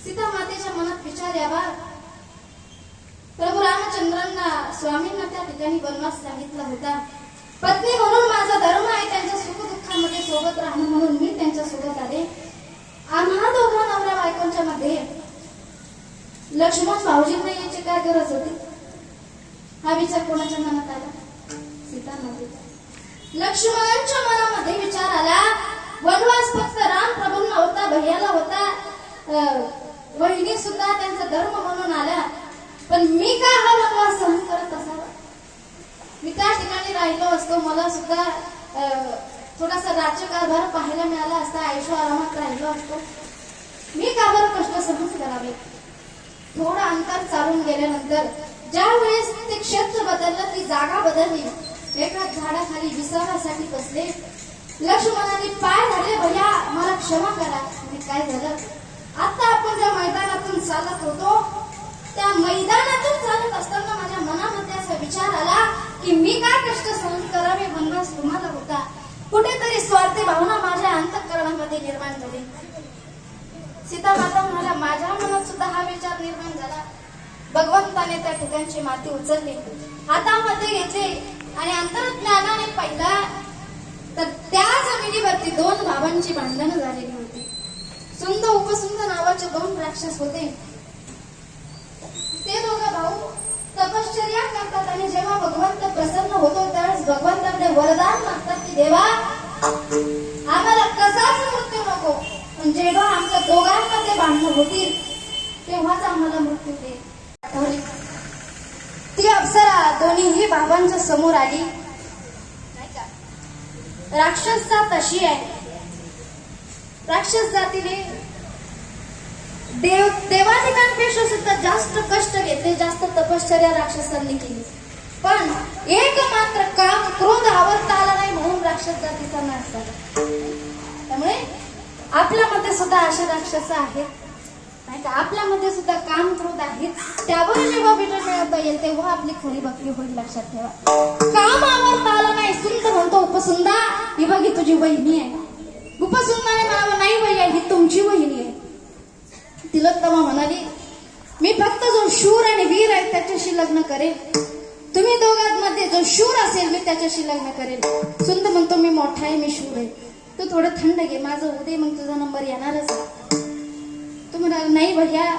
सीता मातेच्या मनात विचार यावा, प्रभू रामचंद्रांना स्वामींना त्या ठिकाणी वनवास सांगितला होता. पत्नी म्हणून माझा धर्म आहे त्यांच्या सुख दुःखामध्ये सोबत राहणं, म्हणून मी त्यांच्या सोबत आले. आम्हा दोघा नवऱ्या बायकोंच्या मध्ये लक्ष्मण भाऊजींना यायची काय गरज होती? हा विचार कोणाच्या मनात आला? सीता मातेचा. लक्ष्मणांच्या मनामध्ये विचार आला, वनवास फक्त राम प्रभूंना होता, भैयाला होता, वहिनी सुद्धा त्यांचा धर्म म्हणून आला, पण मी का हा वनवास सहन करत असावा? मी त्या ठिकाणी राहिलो असतो, मला सुद्धा थोडासा राज्यकारभार पाहायला मिळाला असता, आयुष्य आरामात राहिलो असतो. मी का बरं कष्ट सहन करावे? थोडं अंतर चालून गेल्यानंतर ज्या वेळेस ते क्षेत्र बदललं, ती जागा बदलली, एका झाडाखाली विसाव्यासाठी बसले. लक्ष्मणाने पाय धरले, भैया मला क्षमा करा. काय झालं? आता आपण ज्या मैदानातून चालत होतो, त्या मैदानातून चालत असताना माझ्या मनामध्ये असा विचार आला की मी काय कष्ट सहन करावे, वनवास तुम्हाला होता. कुठेतरी स्वार्थी भावना माझ्या अंतःकरणामध्ये निर्माण झाली. सीता माता म्हणाल्या, माझ्या मनात सुद्धा हा विचार निर्माण झाला. भगवंताने त्या ठिकाणची माती उचलली, हातामध्ये घेतली आणि अंतर्ज्ञानाने पाहिला तर त्या जमिनीवरती दोन भावांची भांडणं झालेली होती. सुंद उपसुंद नावाचे दोन राक्षस होते. ते दोघं भाऊ तपश्चर्या करतात आणि जेव्हा भगवंत प्रसन्न होतो त्यावेळेस भगवंताकडे वरदान मागतात की देवा आम्हाला कसाच मृत्यू नको, पण जेव्हा आमच्या दोघांमध्ये भांडणं होतील तेव्हाच आम्हाला मृत्यू दे. ती अप्सरा दोन्हीही भावांच्या समोर आली. नाही का, राक्षस जात अशी आहे. राक्षस जातीने देवादिकांपेक्षा सुद्धा जास्त कष्ट घेतले, जास्त तपश्चर्या राक्षसांनी केली, पण एक मात्र काम क्रोध आवरता आला नाही, म्हणून राक्षस जातीचा नाश झाला. त्यामुळे आपल्यामध्ये सुद्धा असे राक्षस आहेत, नाही का? आपल्यामध्ये सुद्धा काम क्रोध आहेत. त्यावर जेव्हा विजय मिळवता येईल तेव्हा आपली खरी भक्ती होईल. लक्षात ठेवा, काम आवरता आला नाही. सुंदर म्हणतो, उपसुंदा ही बघी तुझी वहिनी आहे. उपसुंदाने म्हणावं, नाही भैया ही तुमची वहिनी आहे. तिलोत्तमा म्हणाली, मी फक्त जो शूर आणि वीर आहे त्याच्याशी लग्न करेल. तुम्ही दोघांमध्ये जो शूर असेल मी त्याच्याशी लग्न करेल. सुंदर म्हणतो, मी मोठा आहे, मी शूर आहे, तू थोडं थंड घे, माझं उदय मग तुझा नंबर येणारच. तू म्हणाल, नाही भैया